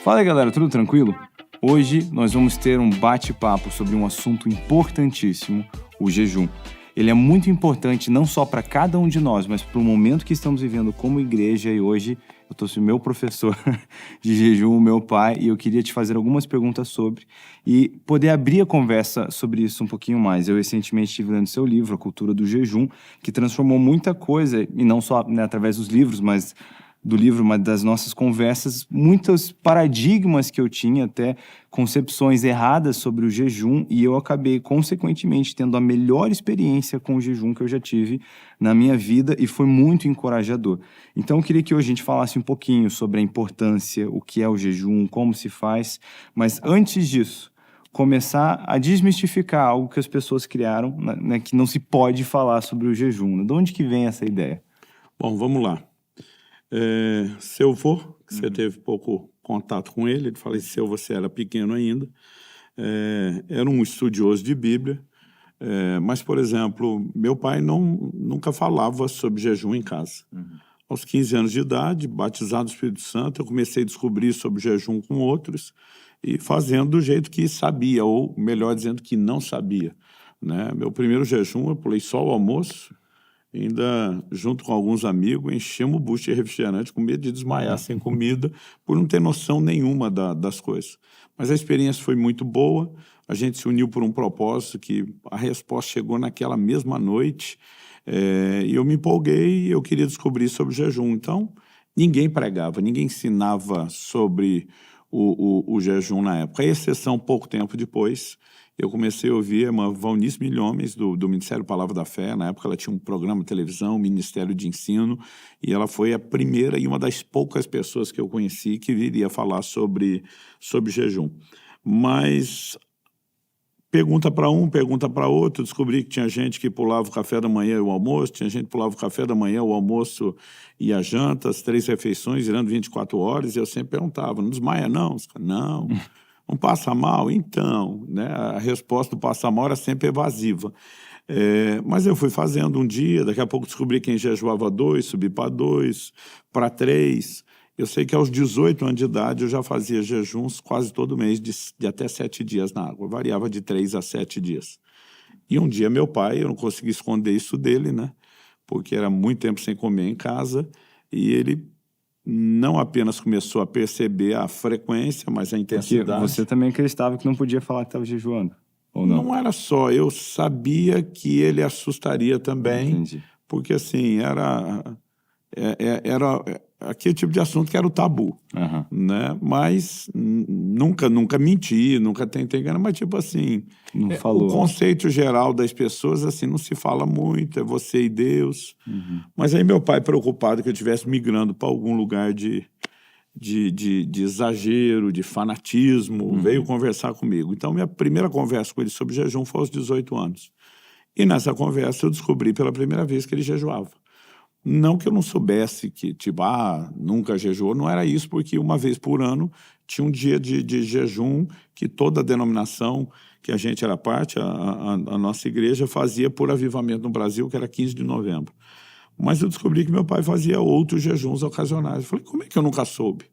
Fala aí, galera, tudo tranquilo? Hoje nós vamos ter um bate-papo sobre um assunto importantíssimo, o jejum. Ele é muito importante não só para cada um de nós, mas para o momento que estamos vivendo como igreja. E hoje eu estou sendo meu professor de jejum, meu pai, e eu queria te fazer algumas perguntas sobre e poder abrir a conversa sobre isso um pouquinho mais. Eu recentemente estive lendo seu livro, A Cultura do Jejum, que transformou muita coisa, e não só através dos livros, mas do livro, mas das nossas conversas, muitos paradigmas que eu tinha, até concepções erradas sobre o jejum, e eu acabei, consequentemente, tendo a melhor experiência com o jejum que eu já tive na minha vida, e foi muito encorajador. Então, eu queria que hoje a gente falasse um pouquinho sobre a importância, o que é o jejum, como se faz, mas antes disso, começar a desmistificar algo que as pessoas criaram, né, que não se pode falar sobre o jejum. De onde que vem essa ideia? Bom, vamos lá. Seu avô, que você teve pouco contato com ele faleceu, você era pequeno ainda, era um estudioso de Bíblia, mas, por exemplo, meu pai nunca falava sobre jejum em casa. Aos 15 anos de idade, batizado no Espírito Santo, eu comecei a descobrir sobre jejum com outros e fazendo do jeito que sabia, ou melhor dizendo, que não sabia, né? Meu primeiro jejum, eu pulei só o almoço, ainda junto com alguns amigos, enchemos o bucho de refrigerante com medo de desmaiar sem comida, por não ter noção nenhuma das coisas. Mas a experiência foi muito boa, a gente se uniu por um propósito que a resposta chegou naquela mesma noite, e eu me empolguei e eu queria descobrir sobre o jejum. Então, ninguém pregava, ninguém ensinava sobre o jejum na época. A exceção, pouco tempo depois, eu comecei a ouvir uma Valnice Milhomes, do Ministério Palavra da Fé. Na época ela tinha um programa de televisão, Ministério de Ensino, e ela foi a primeira e uma das poucas pessoas que eu conheci que viria falar sobre jejum. Mas pergunta para um, pergunta para outro, descobri que tinha gente que pulava o café da manhã e o almoço, tinha gente que pulava o café da manhã, o almoço e a janta, as 3 refeições, durante 24 horas, e eu sempre perguntava, não desmaia não? Não. Não passa mal? Então, né? A resposta do passa mal era sempre evasiva. Mas eu fui fazendo um dia, daqui a pouco descobri quem jejuava 2, subi para 2, para 3. Eu sei que aos 18 anos de idade eu já fazia jejuns quase todo mês, de até 7 dias na água. Variava de 3 a 7 dias. E um dia meu pai, eu não consegui esconder isso dele, né? Porque era muito tempo sem comer em casa, e ele não apenas começou a perceber a frequência, mas a intensidade. Porque você também acreditava que não podia falar que estava jejuando, ou não? Não era só, eu sabia que ele assustaria também. Entendi. Porque assim, era aquele tipo de assunto que era o tabu, né? Mas nunca menti, nunca tentei enganar, mas tipo assim, não falou. O conceito geral das pessoas, assim, não se fala muito, é você e Deus. Mas aí meu pai, preocupado que eu estivesse migrando para algum lugar de exagero, de fanatismo, veio conversar comigo. Então, minha primeira conversa com ele sobre jejum foi aos 18 anos. E nessa conversa eu descobri pela primeira vez que ele jejuava. Não que eu não soubesse que, tipo, nunca jejuou, não era isso, porque uma vez por ano tinha um dia de jejum que toda a denominação que a gente era parte, a nossa igreja, fazia por avivamento no Brasil, que era 15 de novembro. Mas eu descobri que meu pai fazia outros jejuns ocasionais. Eu falei, como é que eu nunca soube?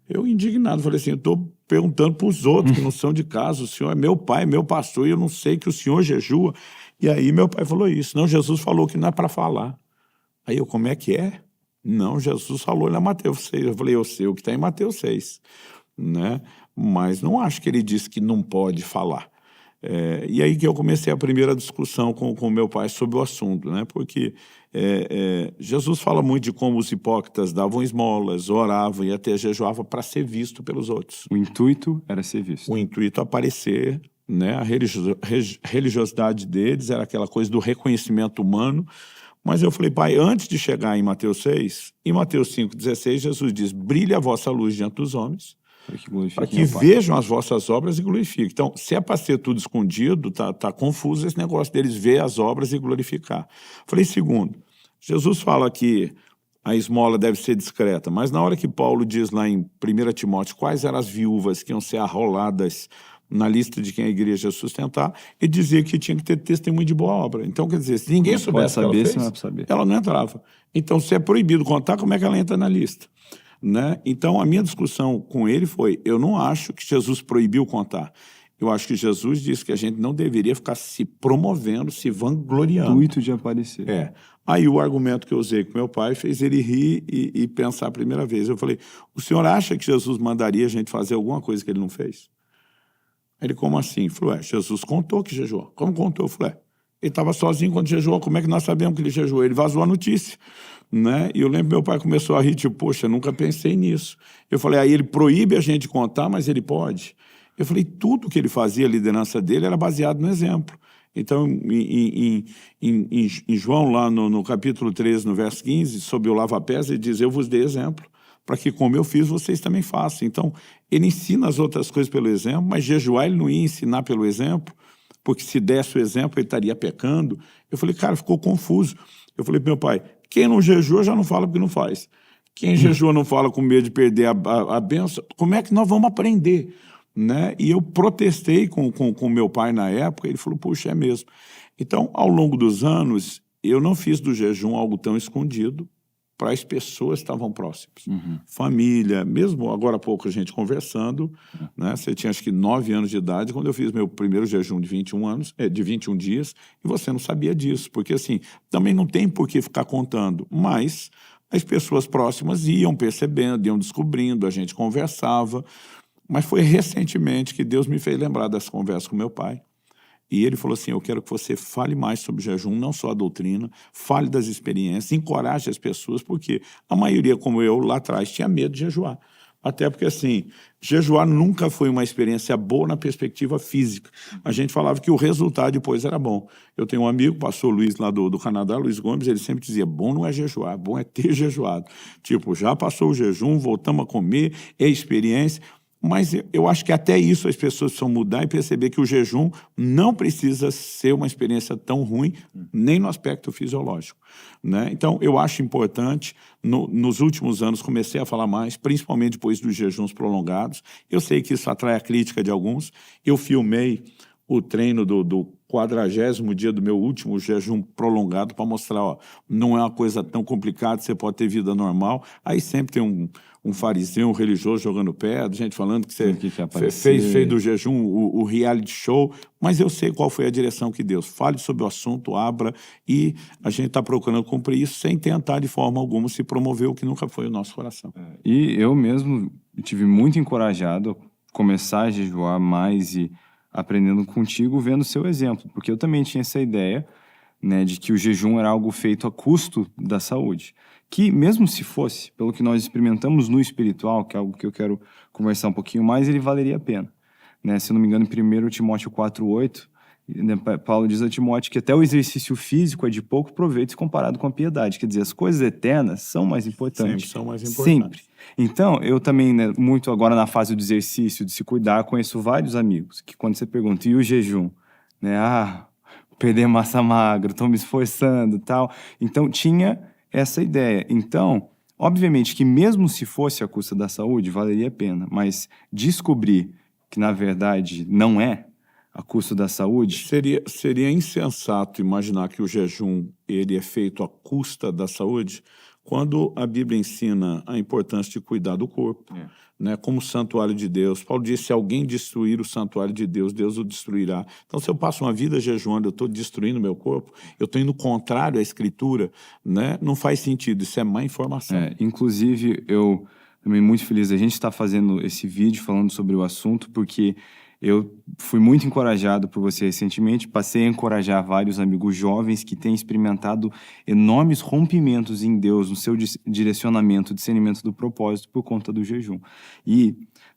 Eu, indignado, falei assim, eu estou perguntando para os outros que não são de casa, o senhor é meu pai, meu pastor, e eu não sei que o senhor jejua. E aí meu pai falou isso. Não, Jesus falou que não é para falar. Aí eu, como é que é? Não, Jesus falou na Mateus 6. Eu falei, eu sei o que está em Mateus 6. Né? Mas não acho que ele disse que não pode falar. E aí que eu comecei a primeira discussão com meu pai sobre o assunto, né? Porque Jesus fala muito de como os hipócritas davam esmolas, oravam e até jejuavam para ser visto pelos outros. O intuito era ser visto. O intuito aparecer, né? A religiosidade deles era aquela coisa do reconhecimento humano. Mas eu falei, pai, antes de chegar em Mateus 6, em Mateus 5,16, Jesus diz, brilhe a vossa luz diante dos homens, para que vejam as vossas obras e glorifiquem. Então, se é para ser tudo escondido, tá confuso esse negócio deles ver as obras e glorificar. Falei, segundo, Jesus fala que a esmola deve ser discreta, mas na hora que Paulo diz lá em 1 Timóteo quais eram as viúvas que iam ser arroladas na lista de quem a igreja ia sustentar, e dizia que tinha que ter testemunho de boa obra. Então, quer dizer, se ninguém soubesse o que ela fez, ela não entrava. Então, se é proibido contar, como é que ela entra na lista? né? Então, a minha discussão com ele foi, eu não acho que Jesus proibiu contar. Eu acho que Jesus disse que a gente não deveria ficar se promovendo, se vangloriando. Intuito de aparecer. Aí o argumento que eu usei com meu pai fez ele rir e pensar a primeira vez. Eu falei, o senhor acha que Jesus mandaria a gente fazer alguma coisa que ele não fez? Ele, como assim? Ele falou, Jesus contou que jejuou. Como contou? Eu falei, ele estava sozinho quando jejuou, como é que nós sabemos que ele jejuou? Ele vazou a notícia, né? E eu lembro que meu pai começou a rir, tipo, poxa, nunca pensei nisso. Eu falei, aí ele proíbe a gente contar, mas ele pode. Eu falei, tudo que ele fazia, a liderança dele, era baseado no exemplo. Então, em João, lá no capítulo 13, no verso 15, sobre o lava-pés, ele diz, eu vos dei exemplo, para que como eu fiz, vocês também façam. Então, ele ensina as outras coisas pelo exemplo, mas jejuar ele não ia ensinar pelo exemplo, porque se desse o exemplo, ele estaria pecando. Eu falei, cara, ficou confuso. Eu falei para meu pai, quem não jejua já não fala porque não faz. Quem jejua não fala com medo de perder a bênção. Como é que nós vamos aprender? Né? E eu protestei com meu pai na época, ele falou, puxa, é mesmo. Então, ao longo dos anos, eu não fiz do jejum algo tão escondido para as pessoas que estavam próximas. Família, mesmo agora há pouco a gente conversando, né? Você tinha acho que 9 anos de idade quando eu fiz meu primeiro jejum de 21 dias, e você não sabia disso, porque assim, também não tem por que ficar contando, mas as pessoas próximas iam percebendo, iam descobrindo, a gente conversava. Mas foi recentemente que Deus me fez lembrar dessa conversa com meu pai. E ele falou assim, eu quero que você fale mais sobre jejum, não só a doutrina, fale das experiências, encoraje as pessoas, porque a maioria, como eu, lá atrás, tinha medo de jejuar. Até porque, assim, jejuar nunca foi uma experiência boa na perspectiva física. A gente falava que o resultado depois era bom. Eu tenho um amigo, pastor Luiz, lá do Canadá, Luiz Gomes, ele sempre dizia, bom não é jejuar, bom é ter jejuado. Tipo, já passou o jejum, voltamos a comer, é experiência. Mas eu acho que até isso as pessoas precisam mudar e perceber que o jejum não precisa ser uma experiência tão ruim, nem no aspecto fisiológico, né? Então, eu acho importante, nos últimos anos comecei a falar mais, principalmente depois dos jejuns prolongados. Eu sei que isso atrai a crítica de alguns. Eu filmei o treino do 40º dia do meu último jejum prolongado para mostrar, ó, não é uma coisa tão complicada, você pode ter vida normal. Aí sempre tem um fariseu, um religioso jogando pedra, gente falando que você fez do jejum o reality show, mas eu sei qual foi a direção que Deus. Fale sobre o assunto, abra, e a gente está procurando cumprir isso sem tentar de forma alguma se promover o que nunca foi o nosso coração. E eu mesmo tive muito encorajado a começar a jejuar mais e aprendendo contigo, vendo o seu exemplo, porque eu também tinha essa ideia, né, de que o jejum era algo feito a custo da saúde, que mesmo se fosse, pelo que nós experimentamos no espiritual, que é algo que eu quero conversar um pouquinho mais, ele valeria a pena, né? Se eu não me engano, em 1 Timóteo 4:8, né, Paulo diz a Timóteo que até o exercício físico é de pouco proveito comparado com a piedade, quer dizer, as coisas eternas são mais importantes. Sempre são mais importantes. Sempre. Então, eu também, né, muito agora na fase do exercício, de se cuidar, conheço vários amigos que quando você pergunta, e o jejum? Né? Perder massa magra, estou me esforçando e tal. Então, tinha essa ideia. Então, obviamente que mesmo se fosse a custa da saúde, valeria a pena, mas descobrir que, na verdade, não é a custo da saúde... Seria insensato imaginar que o jejum ele é feito à custa da saúde, quando a Bíblia ensina a importância de cuidar do corpo, né, como santuário de Deus. Paulo disse, se alguém destruir o santuário de Deus, Deus o destruirá. Então, se eu passo uma vida jejuando, eu estou destruindo meu corpo, eu estou indo contrário à Escritura, né, não faz sentido, isso é má informação. Inclusive, eu também muito feliz a gente estar fazendo esse vídeo falando sobre o assunto, porque eu fui muito encorajado por você recentemente, passei a encorajar vários amigos jovens que têm experimentado enormes rompimentos em Deus, no seu direcionamento, discernimento do propósito por conta do jejum. E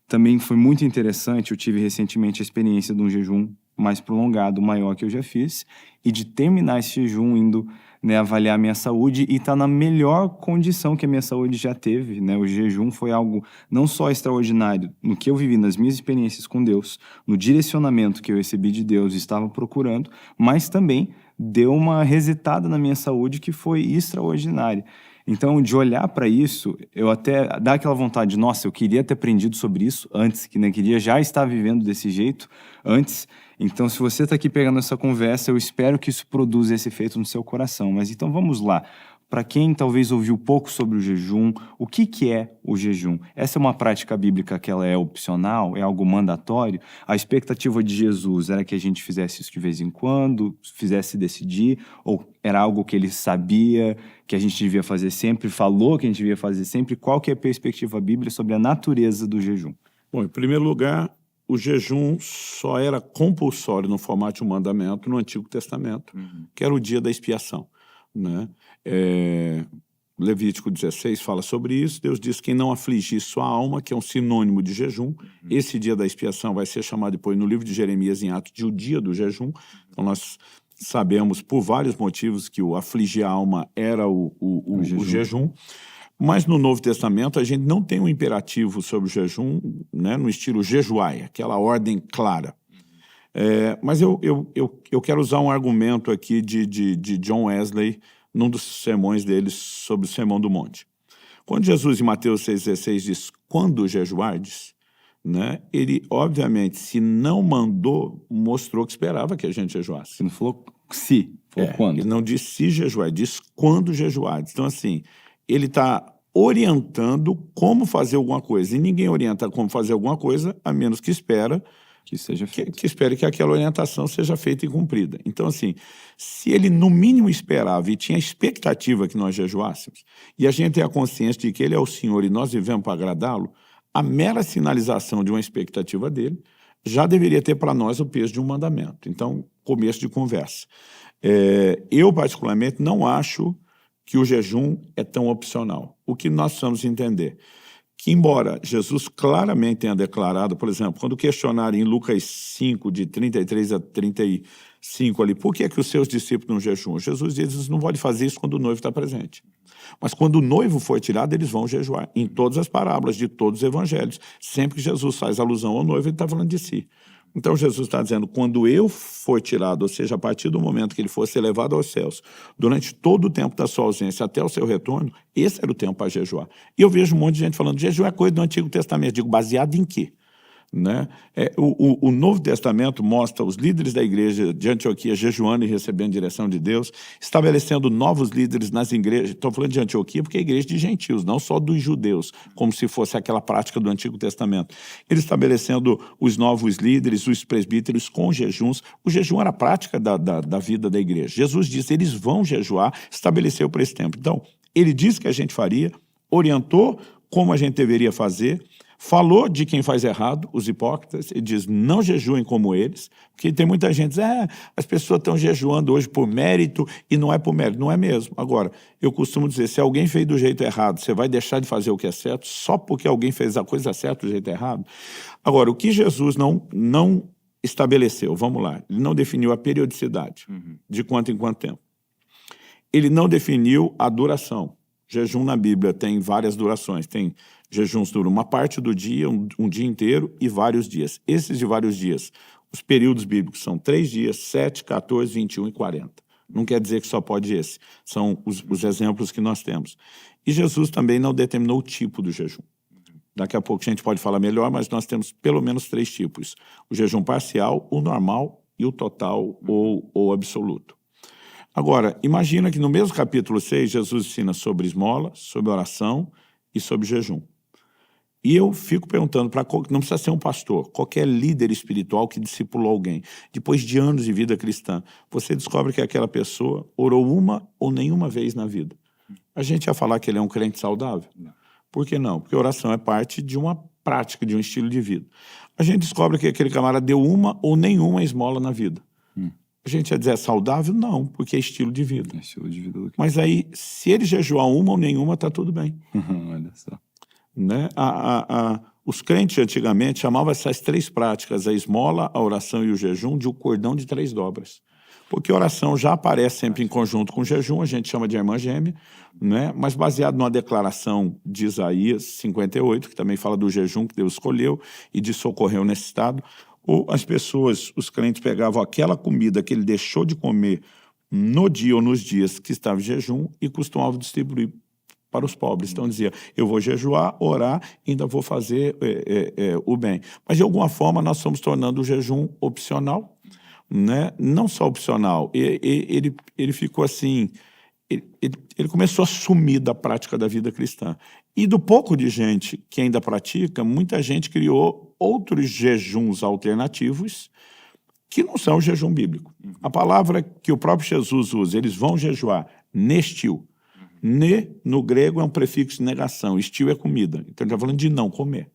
também foi muito interessante, eu tive recentemente a experiência de um jejum mais prolongado, maior que eu já fiz, e de terminar esse jejum indo, né, avaliar a minha saúde e estar na melhor condição que a minha saúde já teve, né? O jejum foi algo não só extraordinário no que eu vivi, nas minhas experiências com Deus, no direcionamento que eu recebi de Deus e estava procurando, mas também deu uma resetada na minha saúde que foi extraordinária. Então, de olhar para isso, eu até dá aquela vontade, nossa, eu queria ter aprendido sobre isso antes, que né, queria já estar vivendo desse jeito antes. Então, se você está aqui pegando essa conversa, eu espero que isso produza esse efeito no seu coração. Mas então vamos lá. para quem talvez ouviu pouco sobre o jejum, o que é o jejum? Essa é uma prática bíblica que ela é opcional, é algo mandatório? A expectativa de Jesus era que a gente fizesse isso de vez em quando, fizesse decidir, ou era algo que ele sabia que a gente devia fazer sempre, falou que a gente devia fazer sempre? Qual que é a perspectiva bíblica sobre a natureza do jejum? Bom, em primeiro lugar, o jejum só era compulsório no formato de um mandamento no Antigo Testamento, que era o dia da expiação, né? Levítico 16 fala sobre isso. Deus diz: quem não afligir sua alma, que é um sinônimo de jejum. Esse dia da expiação vai ser chamado depois no livro de Jeremias, em Atos, de o dia do jejum. Então nós sabemos por vários motivos que o afligir a alma era o jejum. Mas no Novo Testamento a gente não tem um imperativo sobre o jejum, né, no estilo jejuai, aquela ordem clara. Mas eu quero usar um argumento aqui de John Wesley, num dos sermões deles sobre o Sermão do Monte. Quando Jesus, em Mateus 6,16, diz: quando jejuardes, né, ele, obviamente, se não mandou, mostrou que esperava que a gente jejuasse. Ele não falou se, falou quando. Ele não disse se jejuar, diz quando jejuardes. Então, assim, ele está orientando como fazer alguma coisa. E ninguém orienta como fazer alguma coisa, a menos que espera que seja feito. Que espere que aquela orientação seja feita e cumprida. Então, assim, se ele no mínimo esperava e tinha expectativa que nós jejuássemos, e a gente tem a consciência de que ele é o Senhor e nós vivemos para agradá-lo, a mera sinalização de uma expectativa dele já deveria ter para nós o peso de um mandamento. Então, começo de conversa. Eu, particularmente, não acho que o jejum é tão opcional. O que nós precisamos entender? Que, embora Jesus claramente tenha declarado, por exemplo, quando questionarem em Lucas 5, de 33 a 35 ali, por que é que os seus discípulos não jejuam? Jesus diz: eles não podem fazer isso quando o noivo está presente. Mas quando o noivo for tirado, eles vão jejuar. Em todas as parábolas de todos os evangelhos, sempre que Jesus faz alusão ao noivo, ele está falando de si. Então Jesus está dizendo: quando eu for tirado, ou seja, a partir do momento que ele fosse elevado aos céus, durante todo o tempo da sua ausência até o seu retorno, esse era o tempo para jejuar. E eu vejo um monte de gente falando: jejum é coisa do Antigo Testamento. Digo, baseado em quê? Né? O Novo Testamento mostra os líderes da igreja de Antioquia jejuando e recebendo direção de Deus, estabelecendo novos líderes nas igrejas. Estou falando de Antioquia porque é igreja de gentios, não só dos judeus, como se fosse aquela prática do Antigo Testamento. Ele estabelecendo os novos líderes, os presbíteros com jejuns. O jejum era a prática da vida da igreja. Jesus disse: eles vão jejuar, estabeleceu para esse tempo. Então, ele disse que a gente faria, orientou como a gente deveria fazer, falou de quem faz errado, os hipócritas, e diz: não jejuem como eles, porque tem muita gente que diz: as pessoas estão jejuando hoje por mérito, e não é por mérito. Não é mesmo. Agora, eu costumo dizer, se alguém fez do jeito errado, você vai deixar de fazer o que é certo só porque alguém fez a coisa certa do jeito errado? Agora, o que Jesus não estabeleceu, vamos lá, ele não definiu a periodicidade, de quanto em quanto tempo. Ele não definiu a duração. Jejum na Bíblia tem várias durações, tem jejuns duram uma parte do dia, um dia inteiro e vários dias. Esses de vários dias, os períodos bíblicos são 3 dias, 7, 14, 21 e 40. Não quer dizer que só pode esse. São os exemplos que nós temos. E Jesus também não determinou o tipo do jejum. Daqui a pouco a gente pode falar melhor, mas nós temos pelo menos 3 tipos. O jejum parcial, o normal e o total ou absoluto. Agora, imagina que no mesmo capítulo 6, Jesus ensina sobre esmola, sobre oração e sobre jejum. E eu fico perguntando, não precisa ser um pastor, qualquer líder espiritual que discipulou alguém, depois de anos de vida cristã, você descobre que aquela pessoa orou uma ou nenhuma vez na vida. A gente ia falar que ele é um crente saudável? Por que não? Porque oração é parte de uma prática, de um estilo de vida. A gente descobre que aquele camarada deu uma ou nenhuma esmola na vida. A gente ia dizer: é saudável? Não, porque é estilo de vida. É estilo de vida. Mas aí, se ele jejuar uma ou nenhuma, está tudo bem. Olha só. Né? Os crentes antigamente chamavam essas 3 práticas, a esmola, a oração e o jejum, de um cordão de 3 dobras. Porque a oração já aparece sempre em conjunto com o jejum, a gente chama de irmã gêmea, né? Mas baseado numa declaração de Isaías 58, que também fala do jejum que Deus escolheu e de socorrer o necessitado. Ou as pessoas, os crentes pegavam aquela comida que ele deixou de comer no dia ou nos dias que estava em jejum e costumavam distribuir para os pobres. Então dizia: eu vou jejuar, orar, ainda vou fazer o bem. Mas de alguma forma nós estamos tornando o jejum opcional, né? Não só opcional, ele ficou assim, ele começou a sumir da prática da vida cristã. E do pouco de gente que ainda pratica, muita gente criou outros jejuns alternativos que não são o jejum bíblico. A palavra que o próprio Jesus usa, eles vão jejuar, nestil. Ne, no grego, é um prefixo de negação, estil é comida. Então ele está falando de não comer.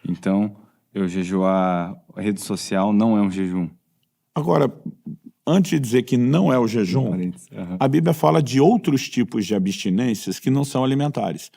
Então, eu jejuar a rede social não é um jejum. Agora, antes de dizer que não é o jejum, a Bíblia fala de outros tipos de abstinências que não são alimentares.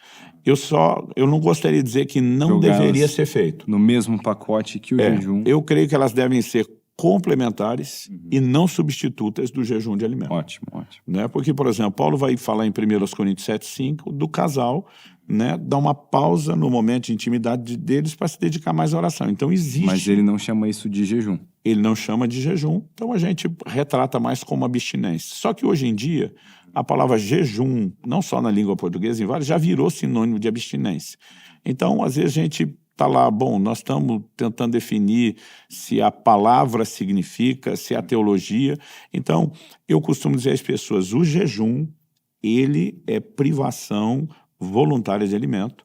Eu não gostaria de dizer que não deveria ser feito. No mesmo pacote que o jejum. Eu creio que elas devem ser complementares e não substitutas do jejum de alimento. Ótimo. Né? Porque, por exemplo, Paulo vai falar em 1 Coríntios 7,5 do casal, né, dar uma pausa no momento de intimidade deles para se dedicar mais à oração. Então existe... Mas ele não chama isso de jejum. Ele não chama de jejum, então a gente retrata mais como abstinência. Só que hoje em dia, a palavra jejum, não só na língua portuguesa, em vários, já virou sinônimo de abstinência. Então, às vezes a gente está lá, bom, nós estamos tentando definir se a palavra significa, se a teologia. Então, eu costumo dizer às pessoas, o jejum, ele é privação voluntária de alimento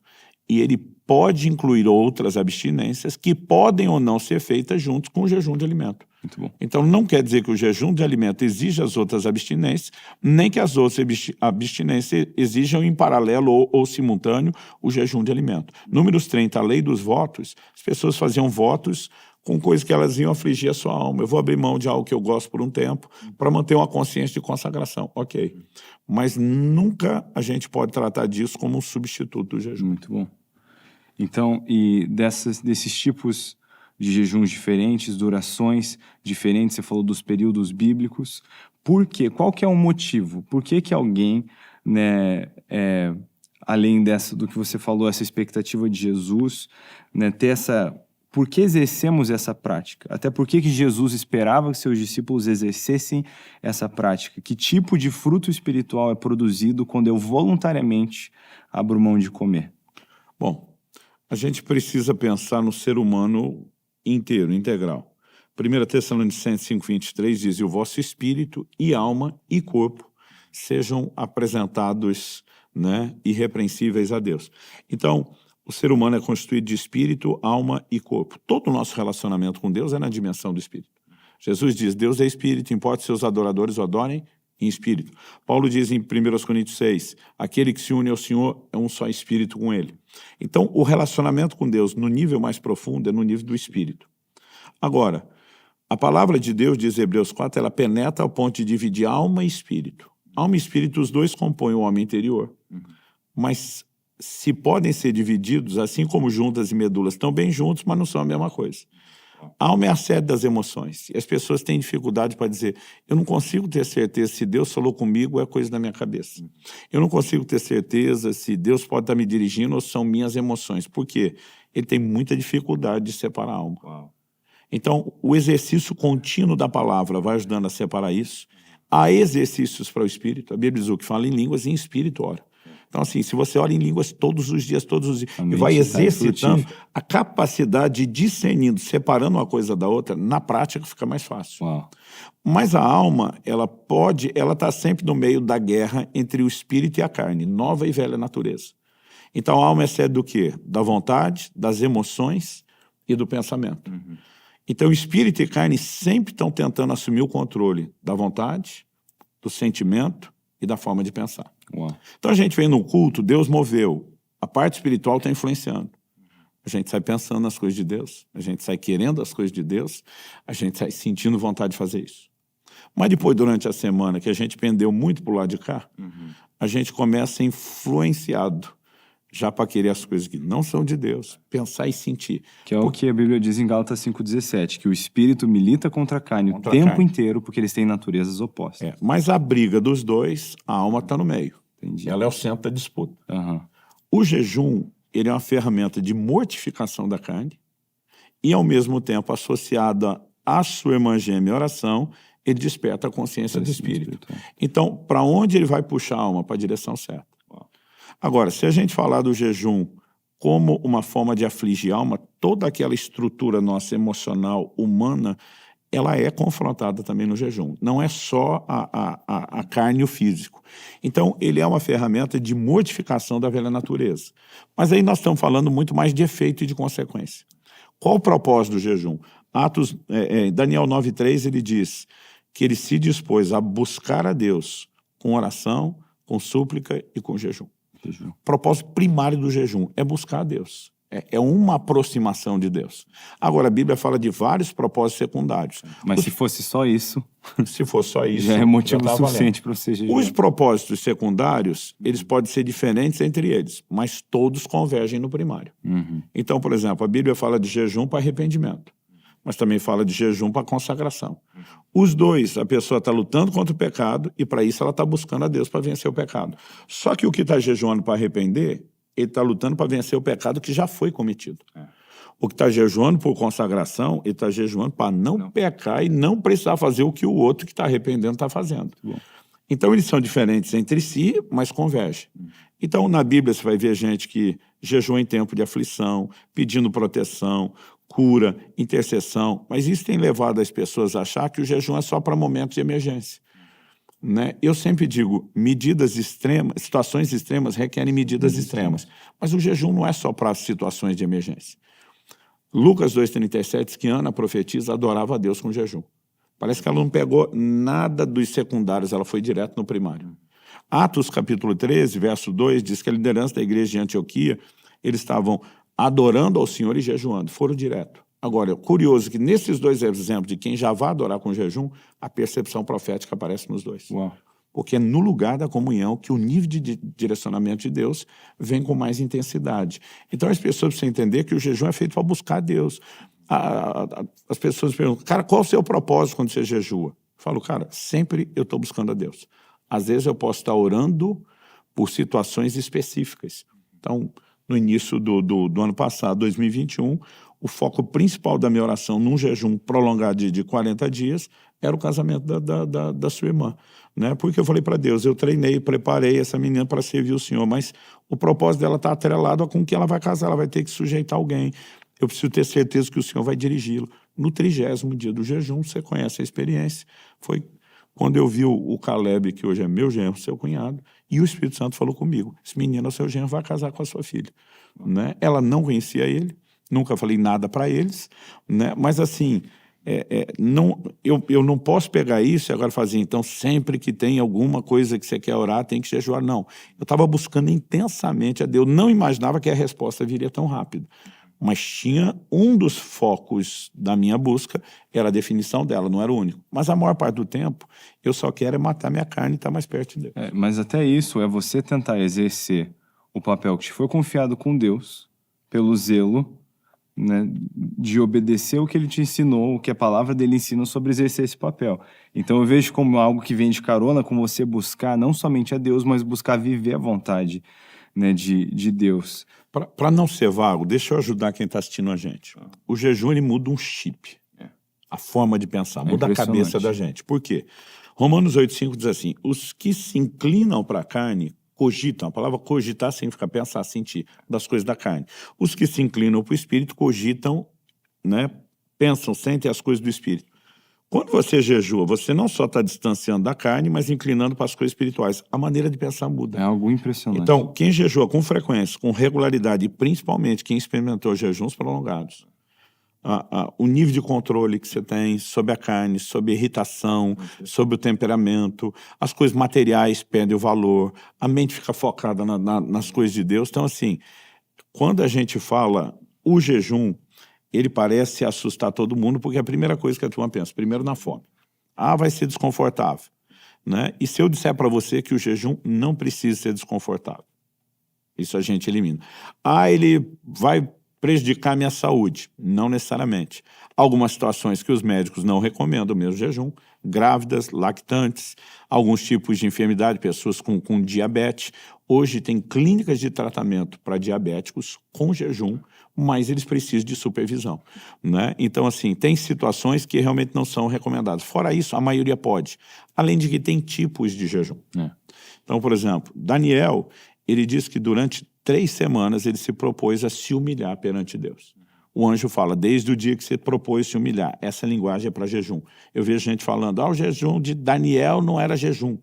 e ele pode incluir outras abstinências que podem ou não ser feitas juntos com o jejum de alimento. Muito bom. Então, não quer dizer que o jejum de alimento exija as outras abstinências, nem que as outras abstinências exijam em paralelo ou simultâneo o jejum de alimento. Números 30, a lei dos votos, as pessoas faziam votos com coisas que elas iam afligir a sua alma. Eu vou abrir mão de algo que eu gosto por um tempo para manter uma consciência de consagração. Ok. Mas nunca a gente pode tratar disso como um substituto do jejum. Muito bom. Então, e desses tipos de jejuns diferentes, durações diferentes, você falou dos períodos bíblicos, por quê? Qual que é o motivo? Por que que alguém, né, além do que você falou, essa expectativa de Jesus, né, ter essa... Por que exercemos essa prática? Até por que Jesus esperava que seus discípulos exercessem essa prática? Que tipo de fruto espiritual é produzido quando eu voluntariamente abro mão de comer? Bom, a gente precisa pensar no ser humano inteiro, integral. 1 Tessalonicenses 5,23 diz, e o vosso espírito e alma e corpo sejam apresentados, né, irrepreensíveis a Deus. Então, o ser humano é constituído de espírito, alma e corpo. Todo o nosso relacionamento com Deus é na dimensão do espírito. Jesus diz, Deus é espírito, importa seus adoradores o adorem em espírito. Paulo diz em 1 Coríntios 6, aquele que se une ao Senhor é um só espírito com ele. Então, o relacionamento com Deus no nível mais profundo é no nível do espírito. Agora, a palavra de Deus, diz Hebreus 4, ela penetra ao ponto de dividir alma e espírito. Alma e espírito, os dois compõem o homem interior. Mas se podem ser divididos, assim como juntas e medulas estão bem juntos, mas não são a mesma coisa. A alma é a sede das emoções. E as pessoas têm dificuldade para dizer, eu não consigo ter certeza se Deus falou comigo ou é coisa da minha cabeça. Eu não consigo ter certeza se Deus pode estar me dirigindo ou são minhas emoções. Por quê? Ele tem muita dificuldade de separar a alma. Uau. Então, o exercício contínuo da palavra vai ajudando a separar isso. Há exercícios para o espírito. A Bíblia diz o que fala em línguas e em espírito ora. Então, assim, se você ora em línguas todos os dias, e vai exercitando a capacidade de discernindo, separando uma coisa da outra, na prática fica mais fácil. Uau. Mas a alma, ela está sempre no meio da guerra entre o espírito e a carne, nova e velha natureza. Então, a alma é sede do quê? Da vontade, das emoções e do pensamento. Então, o espírito e a carne sempre estão tentando assumir o controle da vontade, do sentimento e da forma de pensar. Uau. Então a gente vem no culto, Deus moveu, a parte espiritual está influenciando. A gente sai pensando nas coisas de Deus, a gente sai querendo as coisas de Deus, a gente sai sentindo vontade de fazer isso. Mas depois, durante a semana, que a gente pendeu muito para o lado de cá, a gente começa influenciado já para querer as coisas que não são de Deus, pensar e sentir. Que é o que a Bíblia diz em Gálatas 5,17, que o espírito milita contra a carne o tempo inteiro, porque eles têm naturezas opostas. Mas a briga dos dois, a alma está no meio. Entendi. Ela é o centro da disputa. O jejum, ele é uma ferramenta de mortificação da carne e, ao mesmo tempo, associada à sua irmã gêmea oração, ele desperta a consciência do espírito. Então, para onde ele vai puxar a alma? Para a direção certa. Agora, se a gente falar do jejum como uma forma de afligir a alma, toda aquela estrutura nossa emocional, humana, ela é confrontada também no jejum. Não é só a carne e o físico. Então, ele é uma ferramenta de mortificação da velha natureza. Mas aí nós estamos falando muito mais de efeito e de consequência. Qual o propósito do jejum? Daniel 9,3, ele diz que ele se dispôs a buscar a Deus com oração, com súplica e com jejum. O propósito primário do jejum é buscar a Deus. É uma aproximação de Deus. Agora, a Bíblia fala de vários propósitos secundários. Mas se fosse só isso... Se fosse só isso... Já é motivo suficiente para você jejuar. Os propósitos secundários, eles podem ser diferentes entre eles, mas todos convergem no primário. Então, por exemplo, a Bíblia fala de jejum para arrependimento, mas também fala de jejum para consagração. Os dois, a pessoa está lutando contra o pecado e para isso ela está buscando a Deus para vencer o pecado. Só que o que está jejuando para arrepender... ele está lutando para vencer o pecado que já foi cometido. O que está jejuando por consagração, ele está jejuando para não pecar e não precisar fazer o que o outro que está arrependendo está fazendo. Então, eles são diferentes entre si, mas convergem. Então, na Bíblia, você vai ver gente que jejua em tempo de aflição, pedindo proteção, cura, intercessão, mas isso tem levado as pessoas a achar que o jejum é só para momentos de emergência. Né? Eu sempre digo, medidas extremas, situações extremas requerem medidas extremas. Mas o jejum não é só para situações de emergência. Lucas 2,37 diz que Ana, a profetisa, adorava a Deus com jejum. Parece que ela não pegou nada dos secundários, ela foi direto no primário. Atos capítulo 13, verso 2, diz que a liderança da igreja de Antioquia, eles estavam adorando ao Senhor e jejuando, foram direto. Agora, é curioso que nesses dois exemplos de quem já vai adorar com jejum, a percepção profética aparece nos dois. Uau. Porque é no lugar da comunhão que o nível de direcionamento de Deus vem com mais intensidade. Então, as pessoas precisam entender que o jejum é feito para buscar Deus. As pessoas perguntam, cara, qual é o seu propósito quando você jejua? Eu falo, cara, sempre eu estou buscando a Deus. Às vezes eu posso estar orando por situações específicas. Então, no início do ano passado, 2021, o foco principal da minha oração num jejum prolongado de 40 dias era o casamento da sua irmã. Né? Porque eu falei para Deus, eu treinei, preparei essa menina para servir o Senhor, mas o propósito dela está atrelado a com que ela vai casar, ela vai ter que sujeitar alguém. Eu preciso ter certeza que o Senhor vai dirigi-lo. No 30º dia do jejum, você conhece a experiência, foi quando eu vi o Caleb, que hoje é meu genro, seu cunhado, e o Espírito Santo falou comigo, esse menino, o seu genro, vai casar com a sua filha. Né? Ela não conhecia ele, nunca falei nada para eles, né? Mas assim, eu não posso pegar isso e agora fazer, então sempre que tem alguma coisa que você quer orar, tem que jejuar. Não, eu estava buscando intensamente a Deus, não imaginava que a resposta viria tão rápido. Mas tinha um dos focos da minha busca, era a definição dela, não era o único. Mas a maior parte do tempo, eu só quero matar minha carne e estar mais perto de Deus. Mas até isso é você tentar exercer o papel que te foi confiado com Deus, pelo zelo, né, de obedecer o que ele te ensinou, o que a palavra dele ensina sobre exercer esse papel. Então eu vejo como algo que vem de carona com você buscar não somente a Deus, mas buscar viver a vontade, né, de Deus. Para não ser vago, deixa eu ajudar quem está assistindo a gente. O jejum, ele muda um chip. A forma de pensar, muda a cabeça da gente. Por quê? Romanos 8,5 diz assim, os que se inclinam para a carne, cogitam, a palavra cogitar significa pensar, sentir, das coisas da carne. Os que se inclinam para o Espírito, cogitam, né, pensam, sentem as coisas do Espírito. Quando você jejua, você não só está distanciando da carne, mas inclinando para as coisas espirituais. A maneira de pensar muda. É algo impressionante. Então, quem jejua com frequência, com regularidade, e principalmente quem experimentou jejuns prolongados, o nível de controle que você tem sobre a carne, sobre a irritação, sobre o temperamento, as coisas materiais perdem o valor, a mente fica focada nas coisas de Deus. Então, assim, quando a gente fala o jejum, ele parece assustar todo mundo, porque é a primeira coisa que a turma pensa, primeiro na fome. Vai ser desconfortável. Né? E se eu disser para você que o jejum não precisa ser desconfortável? Isso a gente elimina. Ele vai prejudicar a minha saúde? Não necessariamente. Algumas situações que os médicos não recomendam mesmo jejum, grávidas, lactantes, alguns tipos de enfermidade, pessoas com diabetes. Hoje tem clínicas de tratamento para diabéticos com jejum, mas eles precisam de supervisão. Né? Então, assim, tem situações que realmente não são recomendadas. Fora isso, a maioria pode. Além de que tem tipos de jejum. Então, por exemplo, Daniel, ele diz que durante 3 semanas ele se propôs a se humilhar perante Deus. O anjo fala, desde o dia que você propôs se humilhar. Essa linguagem é para jejum. Eu vejo gente falando, o jejum de Daniel não era jejum,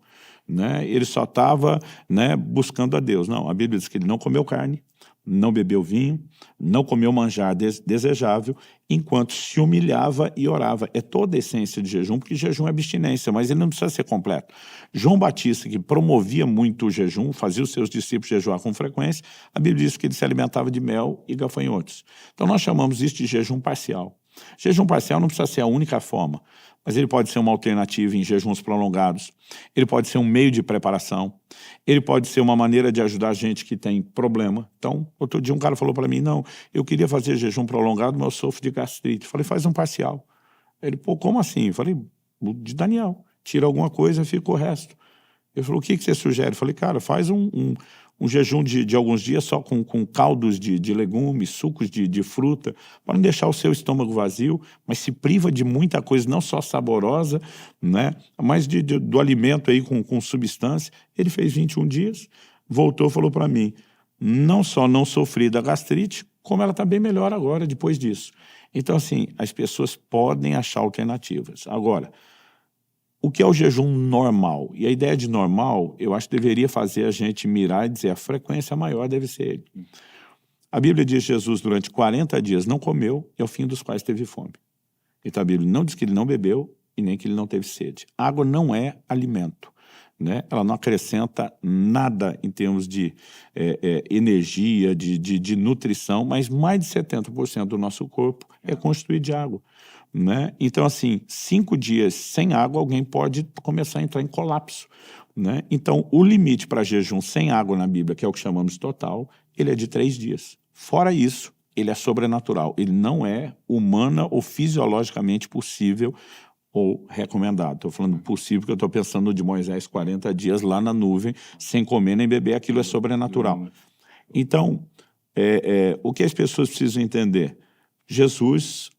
né? Ele só estava, né, buscando a Deus. Não, a Bíblia diz que ele não comeu carne, não bebeu vinho, não comeu manjar desejável, enquanto se humilhava e orava. É toda a essência de jejum, porque jejum é abstinência, mas ele não precisa ser completo. João Batista, que promovia muito o jejum, fazia os seus discípulos jejuar com frequência, a Bíblia diz que ele se alimentava de mel e gafanhotos. Então nós chamamos isso de jejum parcial. Jejum parcial não precisa ser a única forma, mas ele pode ser uma alternativa em jejuns prolongados, ele pode ser um meio de preparação, ele pode ser uma maneira de ajudar gente que tem problema. Então, outro dia um cara falou para mim, não, eu queria fazer jejum prolongado, mas eu sofro de gastrite. Eu falei, faz um parcial. Ele, pô, como assim? Eu falei, de Daniel, tira alguma coisa e fica o resto. Ele falou, o que você sugere? Eu falei, cara, faz um jejum de alguns dias só com caldos de legumes, sucos de fruta, para não deixar o seu estômago vazio, mas se priva de muita coisa, não só saborosa, né, mas do alimento aí com substância. Ele fez 21 dias, voltou e falou para mim, não só não sofri da gastrite, como ela está bem melhor agora, depois disso. Então, assim, as pessoas podem achar alternativas. Agora, o que é o jejum normal? E a ideia de normal, eu acho que deveria fazer a gente mirar e dizer a frequência maior deve ser ele. A Bíblia diz que Jesus durante 40 dias não comeu e ao fim dos quais teve fome. Então a Bíblia não diz que ele não bebeu e nem que ele não teve sede. A água não é alimento, né? Ela não acrescenta nada em termos de energia, de nutrição, mas mais de 70% do nosso corpo é constituído de água, né? Então, assim, 5 dias sem água, alguém pode começar a entrar em colapso, né? Então, o limite para jejum sem água na Bíblia, que é o que chamamos de total, ele é de 3 dias. Fora isso, ele é sobrenatural. Ele não é humana ou fisiologicamente possível ou recomendado. Estou falando possível porque eu estou pensando no de Moisés, 40 dias lá na nuvem, sem comer nem beber, aquilo é sobrenatural. Então, o que as pessoas precisam entender? Jesus,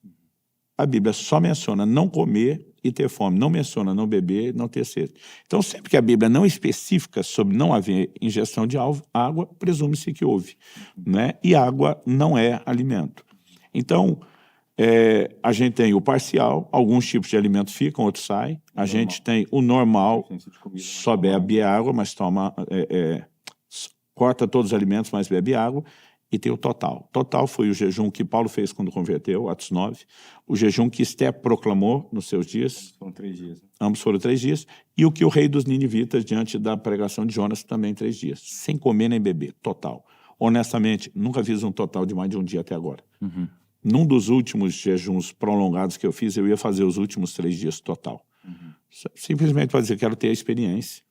a Bíblia só menciona não comer e ter fome, não menciona não beber, não ter sede. Então, sempre que a Bíblia não é específica sobre não haver ingestão de água, presume-se que houve, né? E água não é alimento. Então, a gente tem o parcial, alguns tipos de alimento ficam, outros saem. A gente tem o normal, só bebe água, mas toma, corta todos os alimentos, mas bebe água. E tem o total. Total foi o jejum que Paulo fez quando converteu, Atos 9. O jejum que Esté proclamou nos seus dias. Foram 3 dias. Ambos foram 3 dias. E o que o rei dos ninivitas, diante da pregação de Jonas, também 3 dias. Sem comer nem beber. Total. Honestamente, nunca fiz um total de mais de um dia até agora. Uhum. Num dos últimos jejuns prolongados que eu fiz, eu ia fazer os últimos 3 dias total. Uhum. Simplesmente para dizer que quero ter a experiência.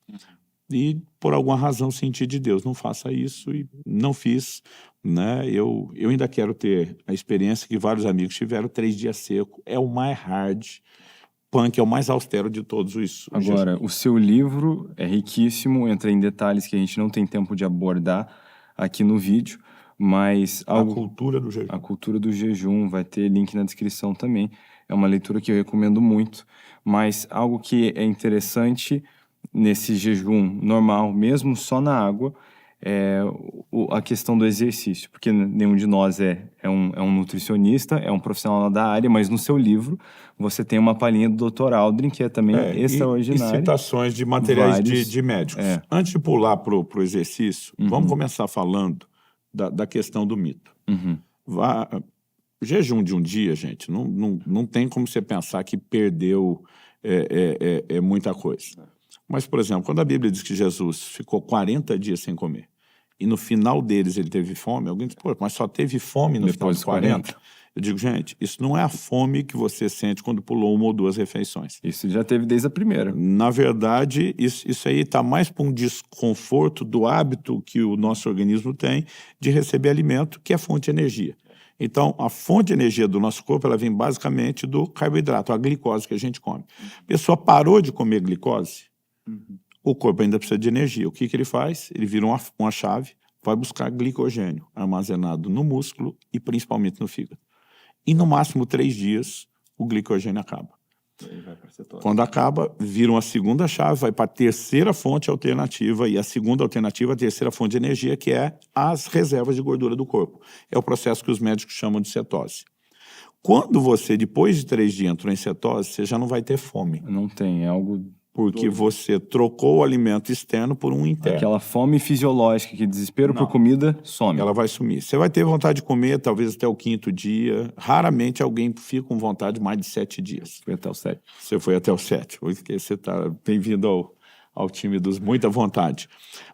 E, por alguma razão, senti de Deus, não faça isso, e não fiz, né? Eu ainda quero ter a experiência que vários amigos tiveram, 3 dias seco, é o mais hard, punk é o mais austero de todos os Agora, o seu livro é riquíssimo, entra em detalhes que a gente não tem tempo de abordar aqui no vídeo, mas a cultura do jejum. A cultura do jejum, vai ter link na descrição também, é uma leitura que eu recomendo muito, mas algo que é interessante nesse jejum normal, mesmo só na água, é a questão do exercício, porque nenhum de nós é um nutricionista, é um profissional da área, mas no seu livro você tem uma palhinha do Dr. Aldrin, que é também extraordinária. E citações de materiais de médicos. Antes de pular para o exercício, vamos começar falando da questão do mito. O jejum de um dia, gente, não tem como você pensar que perdeu muita coisa. Mas, por exemplo, quando a Bíblia diz que Jesus ficou 40 dias sem comer e no final deles ele teve fome, alguém diz, pô, mas só teve fome no final dos 40? Eu digo, gente, isso não é a fome que você sente quando pulou 1 ou 2 refeições. Isso já teve desde a primeira. Na verdade, isso aí está mais para um desconforto do hábito que o nosso organismo tem de receber alimento, que é fonte de energia. Então, a fonte de energia do nosso corpo, ela vem basicamente do carboidrato, a glicose que a gente come. A pessoa parou de comer glicose, o corpo ainda precisa de energia. O que ele faz? Ele vira uma chave, vai buscar glicogênio armazenado no músculo e principalmente no fígado. E no máximo 3 dias, o glicogênio acaba. Aí vai pra cetose. Quando acaba, vira uma segunda chave, vai para a terceira fonte alternativa, e a segunda alternativa, a terceira fonte de energia, que é as reservas de gordura do corpo. É o processo que os médicos chamam de cetose. Quando você, depois de 3 dias, entrou em cetose, você já não vai ter fome. Não tem, é algo... Porque você trocou o alimento externo por um interno. Aquela fome fisiológica, que desespero por comida, some. Ela vai sumir. Você vai ter vontade de comer, talvez até o 5º dia. Raramente alguém fica com vontade mais de 7 dias. Foi até o 7. Você foi até o 7. Porque você está bem-vindo ao time dos muita vontade.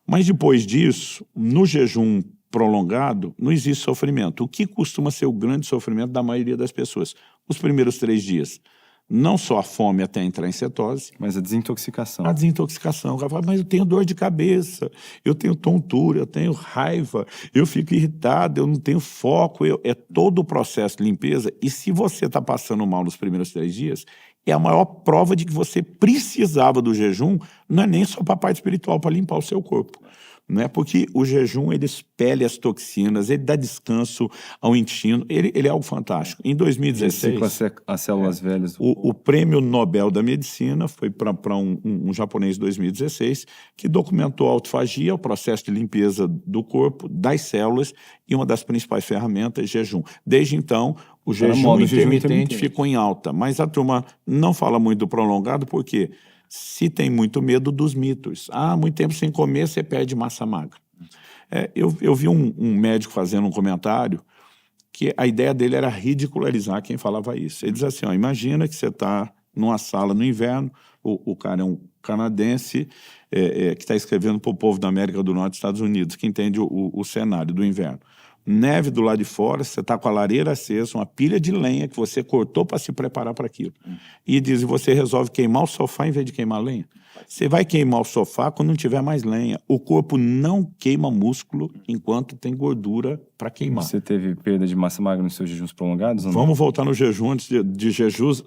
Mas depois disso, no jejum prolongado, não existe sofrimento. O que costuma ser o grande sofrimento da maioria das pessoas? Os primeiros 3 dias. Não só a fome até entrar em cetose, mas a desintoxicação. A desintoxicação. O cara fala, mas eu tenho dor de cabeça, eu tenho tontura, eu tenho raiva, eu fico irritado, eu não tenho foco. É todo o processo de limpeza. E se você está passando mal nos primeiros 3 dias, é a maior prova de que você precisava do jejum, não é nem só para a parte espiritual, para limpar o seu corpo. Né? Porque o jejum, ele expele as toxinas, ele dá descanso ao intestino, ele é algo fantástico. Em 2016, as células velhas. O prêmio Nobel da Medicina foi para um japonês em 2016, que documentou a autofagia, o processo de limpeza do corpo, das células, e uma das principais ferramentas, jejum. Desde então, o jejum intermitente ficou em alta, mas a turma não fala muito do prolongado, porque se tem muito medo dos mitos. Muito tempo sem comer, você perde massa magra. Eu vi um médico fazendo um comentário que a ideia dele era ridicularizar quem falava isso. Ele diz assim, imagina que você está numa sala no inverno, o cara é um canadense que está escrevendo para o povo da América do Norte, Estados Unidos, que entende o cenário do inverno. Neve do lado de fora, você está com a lareira acesa, uma pilha de lenha que você cortou para se preparar para aquilo. E diz, você resolve queimar o sofá em vez de queimar a lenha. Você vai queimar o sofá quando não tiver mais lenha. O corpo não queima músculo enquanto tem gordura para queimar. Você teve perda de massa magra nos seus jejuns prolongados? Ou não? Vamos voltar no jejum antes de Jesus,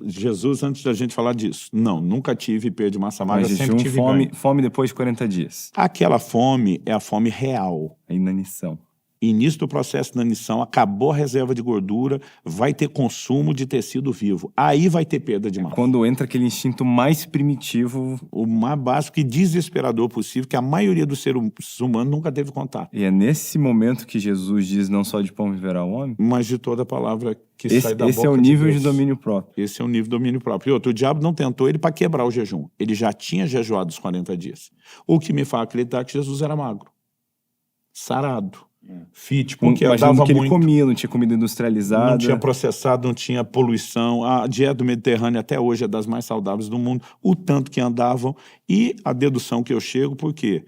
antes da gente falar disso. Não, nunca tive perda de massa magra, mas sempre tive fome depois de 40 dias. Aquela fome é a fome real. A inanição. Início do processo de inanição, acabou a reserva de gordura, vai ter consumo de tecido vivo. Aí vai ter perda de massa. Quando entra aquele instinto mais primitivo... O mais básico e desesperador possível, que a maioria dos seres humanos nunca teve contato. E é nesse momento que Jesus diz, não só de pão viverá o homem? Mas de toda a palavra que sai da boca de Deus. Esse é o nível de domínio próprio. Esse é o nível de domínio próprio. E outro, o diabo não tentou ele para quebrar o jejum. Ele já tinha jejuado os 40 dias. O que me faz acreditar que Jesus era magro. Sarado. Fit, porque andava que muito. Ele comia, não tinha comida industrializada. Não tinha processado, não tinha poluição. A dieta do Mediterrâneo até hoje é das mais saudáveis do mundo. O tanto que andavam. E a dedução que eu chego, porque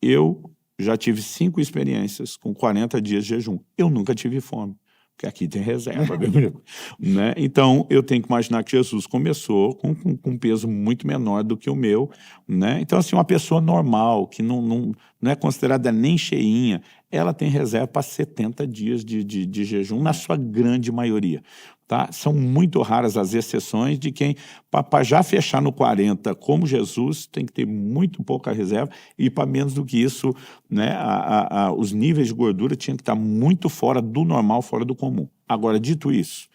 eu já tive 5 experiências com 40 dias de jejum. Eu nunca tive fome. Porque aqui tem reserva, meu amigo. Né? Então, eu tenho que imaginar que Jesus começou com um peso muito menor do que o meu. Né? Então, assim, uma pessoa normal, que não é considerada nem cheinha, ela tem reserva para 70 dias de jejum, na sua grande maioria. Tá? São muito raras as exceções de quem, para já fechar no 40, como Jesus, tem que ter muito pouca reserva, e para menos do que isso, né, os níveis de gordura tinham que estar muito fora do normal, fora do comum. Agora, dito isso,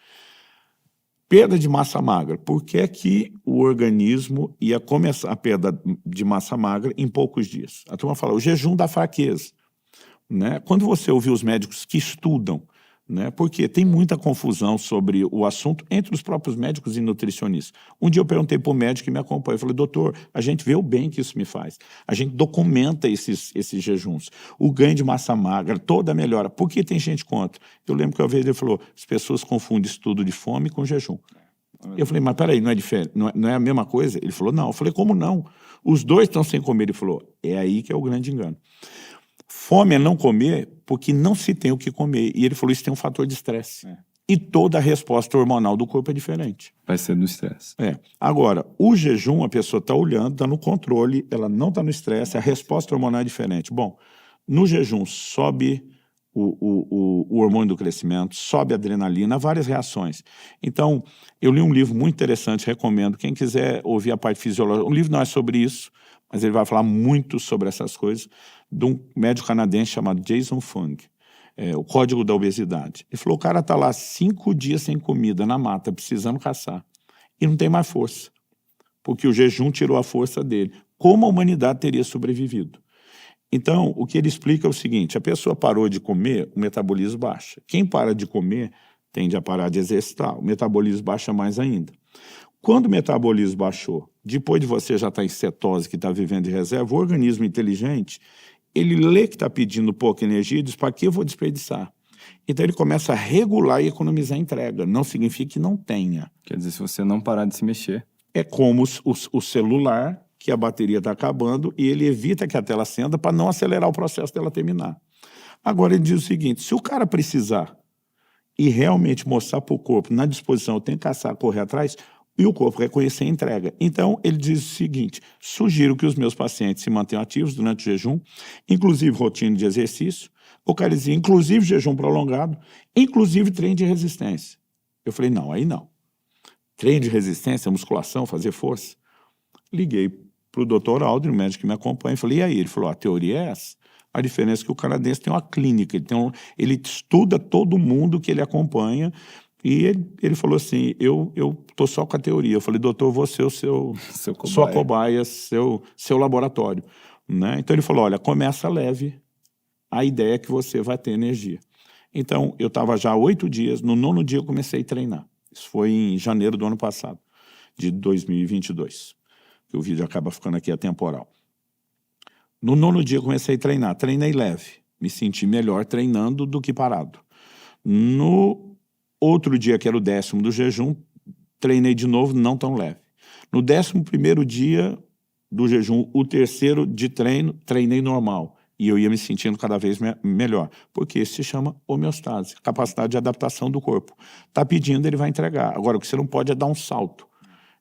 perda de massa magra. Por que é que o organismo ia começar a perda de massa magra em poucos dias? A turma fala, o jejum dá fraqueza. Né? Quando você ouve os médicos que estudam, né? Porque tem muita confusão sobre o assunto entre os próprios médicos e nutricionistas. Um dia eu perguntei para o médico que me acompanha, eu falei, doutor, a gente vê o bem que isso me faz. A gente documenta esses jejuns. O ganho de massa magra, toda a melhora. Por que tem gente contra? Eu lembro que uma vez ele falou, as pessoas confundem estudo de fome com jejum. Eu falei, mas peraí, não é diferente, não é a mesma coisa? Ele falou, não. Eu falei, como não? Os dois estão sem comer. Ele falou, é aí que é o grande engano. Fome é não comer porque não se tem o que comer. E ele falou, isso tem um fator de estresse. E toda a resposta hormonal do corpo é diferente. Vai ser do estresse. Agora, o jejum, a pessoa está olhando, está no controle, ela não está no estresse, a resposta hormonal é diferente. Bom, no jejum sobe o hormônio do crescimento, sobe a adrenalina, várias reações. Então, eu li um livro muito interessante, recomendo, quem quiser ouvir a parte fisiológica. O livro não é sobre isso, mas ele vai falar muito sobre essas coisas, de um médico canadense chamado Jason Fung, o Código da Obesidade. Ele falou, o cara está lá 5 dias sem comida, na mata, precisando caçar, e não tem mais força. porque o jejum tirou a força dele. Como a humanidade teria sobrevivido? Então, o que ele explica é o seguinte, a pessoa parou de comer, o metabolismo baixa. Quem para de comer tende a parar de exercitar, o metabolismo baixa mais ainda. Quando o metabolismo baixou, depois de você já estar em cetose, que está vivendo de reserva, o organismo inteligente, ele lê que está pedindo pouca energia e diz, para que eu vou desperdiçar? Então ele começa a regular e economizar a entrega. Não significa que não tenha. Quer dizer, se você não parar de se mexer. É como o celular, que a bateria está acabando, e ele evita que a tela acenda para não acelerar o processo dela terminar. Agora ele diz o seguinte, se o cara precisar e realmente mostrar para o corpo, na disposição, tem que caçar, correr atrás, e o corpo reconhecer a entrega. Então, ele diz o seguinte, sugiro que os meus pacientes se mantenham ativos durante o jejum, inclusive rotina de exercício, o cara dizia, inclusive jejum prolongado, inclusive treino de resistência. Eu falei, não, aí não. Treino de resistência, musculação, fazer força. Liguei para o Dr. Aldrin, o médico que me acompanha, e falei, e aí? Ele falou, a teoria é essa. A diferença é que o canadense tem uma clínica, ele estuda todo mundo que ele acompanha, e ele falou assim, eu estou só com a teoria. Eu falei, doutor, vou ser sua cobaia, seu laboratório. Né? Então ele falou, olha, começa leve, a ideia é que você vai ter energia. Então eu estava já há 8 dias, no 9º dia eu comecei a treinar. Isso foi em janeiro do ano passado, de 2022. Que o vídeo acaba ficando aqui atemporal. No 9º dia eu comecei a treinar, treinei leve, me senti melhor treinando do que parado. No outro dia, que era o 10º do jejum, treinei de novo, não tão leve. No 11º dia do jejum, o 3º de treino, treinei normal. E eu ia me sentindo cada vez melhor, porque isso se chama homeostase, capacidade de adaptação do corpo. Está pedindo, ele vai entregar. Agora, o que você não pode é dar um salto.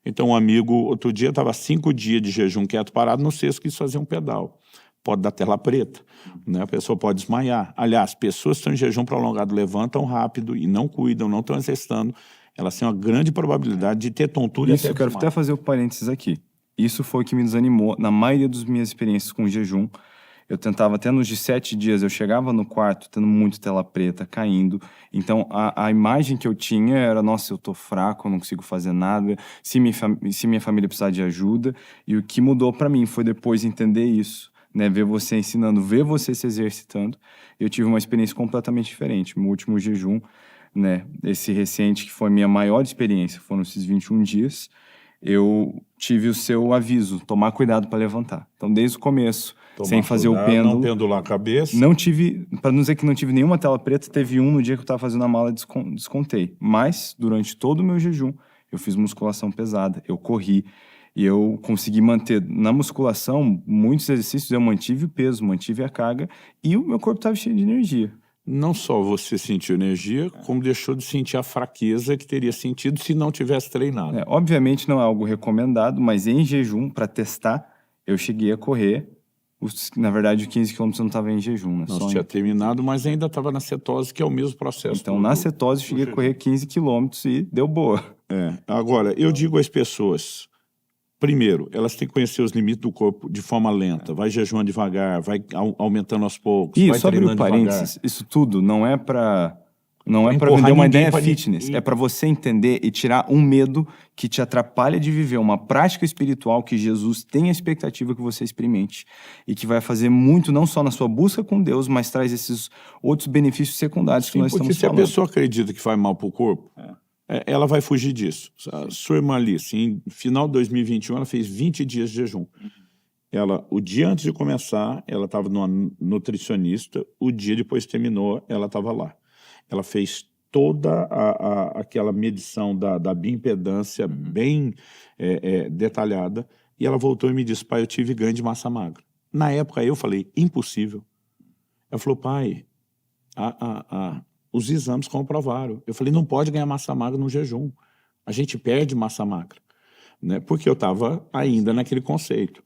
Então, um amigo, outro dia, estava 5 dias de jejum quieto parado, no 6º quis fazer um pedal. Pode dar tela preta, né? A pessoa pode desmaiar. Aliás, pessoas que estão em jejum prolongado levantam rápido e não cuidam, não estão exercitando, elas têm uma grande probabilidade de ter tontura. Isso, eu quero até fazer o parênteses aqui. Isso foi o que me desanimou na maioria das minhas experiências com jejum. Eu tentava, até nos de 7 dias, eu chegava no quarto tendo muito tela preta, caindo. Então, a imagem que eu tinha era, nossa, eu tô fraco, eu não consigo fazer nada, se minha família precisar de ajuda. E o que mudou para mim foi depois entender isso, né? Ver você ensinando, ver você se exercitando. Eu tive uma experiência completamente diferente. Meu último jejum, né, esse recente, que foi a minha maior experiência, foram esses 21 dias, eu tive o seu aviso, tomar cuidado para levantar. Então, desde o começo, sem fazer o pêndulo. Não pendular a cabeça. Não tive, para não dizer que não tive nenhuma tela preta, teve um no dia que eu estava fazendo a mala, descontei. Mas, durante todo o meu jejum, eu fiz musculação pesada, eu corri, e eu consegui manter, na musculação, muitos exercícios, eu mantive o peso, mantive a carga, e o meu corpo estava cheio de energia. Não só você sentiu energia, como deixou de sentir a fraqueza que teria sentido se não tivesse treinado. Obviamente não é algo recomendado, mas em jejum, para testar, eu cheguei a correr. Na verdade, 15 km eu não estava em jejum, né? Não tinha terminado, mas ainda estava na cetose, que é o mesmo processo. Então, na cetose, eu cheguei a correr 15 km e deu boa. Agora, eu digo às pessoas, primeiro, elas têm que conhecer os limites do corpo de forma lenta. Vai jejuando devagar, vai aumentando aos poucos, E vai sobre o parênteses, isso tudo não é para vender uma ideia fitness. É para você entender e tirar um medo que te atrapalha de viver uma prática espiritual que Jesus tem a expectativa que você experimente. E que vai fazer muito, não só na sua busca com Deus, mas traz esses outros benefícios secundários que nós estamos falando. Porque se a pessoa acredita que faz mal para o corpo, ela vai fugir disso. A sua irmã Alice, em final de 2021, ela fez 20 dias de jejum. O dia antes de começar, ela estava numa nutricionista, o dia depois que terminou, ela estava lá. Ela fez toda aquela medição da bioimpedância bem detalhada, e ela voltou e me disse, pai, eu tive ganho de massa magra. Na época eu falei, impossível. Ela falou, pai, os exames comprovaram. Eu falei, não pode ganhar massa magra no jejum. A gente perde massa magra. Né? Porque eu estava ainda naquele conceito.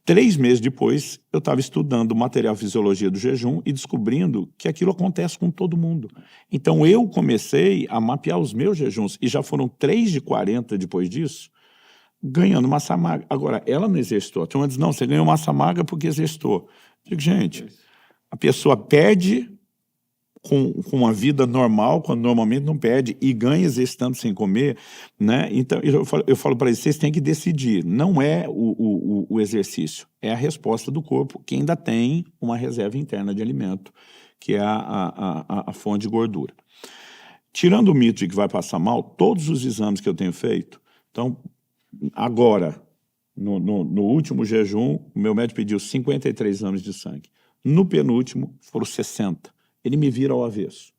3 meses depois, eu estava estudando material fisiologia do jejum e descobrindo que aquilo acontece com todo mundo. Então, eu comecei a mapear os meus jejuns, e já foram 3 de 40 depois disso, ganhando massa magra. Agora, ela não exercitou. Então, ela diz, não, você ganhou massa magra porque exercitou. Eu digo, gente, a pessoa perde com uma vida normal, quando normalmente não perde, e ganha exercitando sem comer, né? Então, eu falo para eles, vocês têm que decidir. Não é o exercício, é a resposta do corpo, que ainda tem uma reserva interna de alimento, que é a fonte de gordura. Tirando o mito de que vai passar mal, todos os exames que eu tenho feito, então, agora, no último jejum, o meu médico pediu 53 exames de sangue. No penúltimo, foram 60. Ele me vira ao avesso.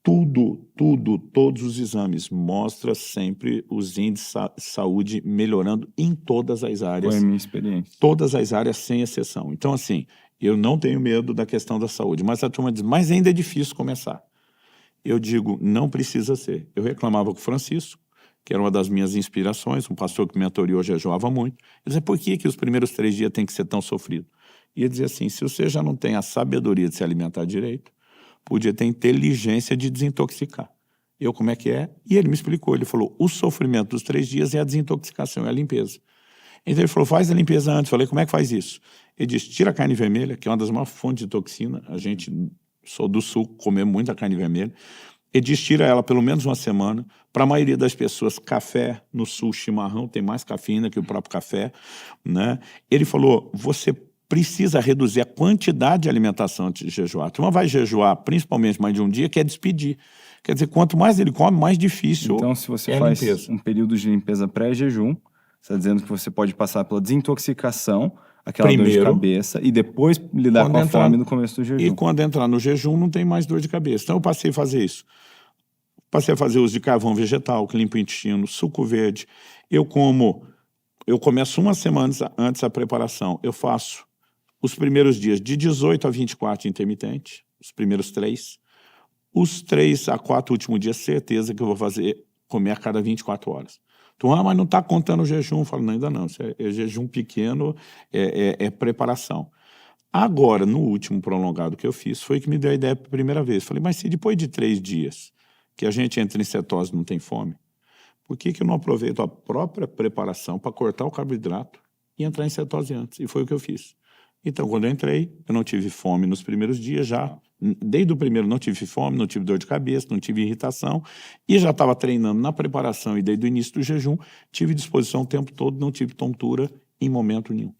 Todos os exames mostram sempre os índices de saúde melhorando em todas as áreas. Foi a minha experiência. Todas as áreas, sem exceção. Então, assim, eu não tenho medo da questão da saúde, mas a turma diz, mas ainda é difícil começar. Eu digo, não precisa ser. Eu reclamava com o Francisco, que era uma das minhas inspirações, um pastor que me mentoriou, jejuava muito. Ele dizia, por que os primeiros 3 dias tem que ser tão sofrido? E ele dizia assim, se você já não tem a sabedoria de se alimentar direito, podia ter inteligência de desintoxicar. Eu, como é que é? E ele me explicou, ele falou, o sofrimento dos 3 dias é a desintoxicação, é a limpeza. Então ele falou, faz a limpeza antes. Eu falei, como é que faz isso? Ele disse, tira a carne vermelha, que é uma das maiores fontes de toxina, a gente, sou do sul, comer muita carne vermelha. Ele diz, tira ela pelo menos uma semana. Para a maioria das pessoas, café no sul, chimarrão, tem mais cafeína que o próprio café, né? Ele falou, você precisa reduzir a quantidade de alimentação antes de jejuar. A turma vai jejuar, principalmente mais de um dia, quer despedir. Quer dizer, quanto mais ele come, mais difícil Então, se você é faz limpeza. um período de limpeza pré-jejum, você está dizendo que você pode passar pela desintoxicação, aquela dor de cabeça, e depois lidar com a fome no começo do jejum. E quando entrar no jejum, não tem mais dor de cabeça. Então, eu passei a fazer isso. Passei a fazer uso de carvão vegetal, que limpa o intestino, suco verde. Eu começo uma semana antes da preparação. Eu faço os primeiros dias de 18 a 24 intermitente, os primeiros 3. Os 3 a 4 últimos dias, certeza que eu vou comer a cada 24 horas. Então, mas não está contando o jejum. Eu falo, não, ainda não. Isso é jejum pequeno, é preparação. Agora, no último prolongado que eu fiz, foi que me deu a ideia pela primeira vez. Falei, mas se depois de 3 dias que a gente entra em cetose e não tem fome, por que eu não aproveito a própria preparação para cortar o carboidrato e entrar em cetose antes? E foi o que eu fiz. Então, quando eu entrei, eu não tive fome nos primeiros dias já. Desde o primeiro não tive fome, não tive dor de cabeça, não tive irritação. E já estava treinando na preparação e desde o início do jejum, tive disposição o tempo todo, não tive tontura em momento nenhum.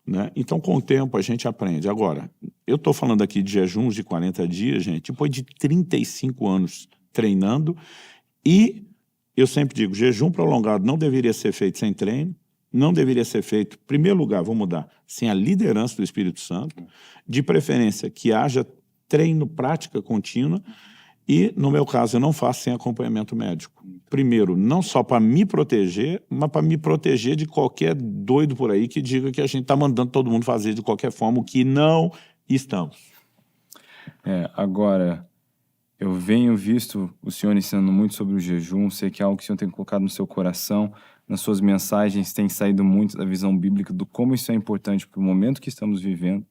Né? Então, com o tempo, a gente aprende. Agora, eu estou falando aqui de jejuns de 40 dias, gente, depois de 35 anos treinando. E eu sempre digo, jejum prolongado não deveria ser feito sem treino. Não deveria ser feito, em primeiro lugar, vou mudar, sem a liderança do Espírito Santo, de preferência que haja treino, prática contínua, e, no meu caso, eu não faço sem acompanhamento médico. Primeiro, não só para me proteger, mas para me proteger de qualquer doido por aí que diga que a gente está mandando todo mundo fazer de qualquer forma, o que não estamos. Agora, eu venho visto o senhor ensinando muito sobre o jejum, sei que é algo que o senhor tem colocado no seu coração. Nas suas mensagens tem saído muito da visão bíblica do como isso é importante para o momento que estamos vivendo,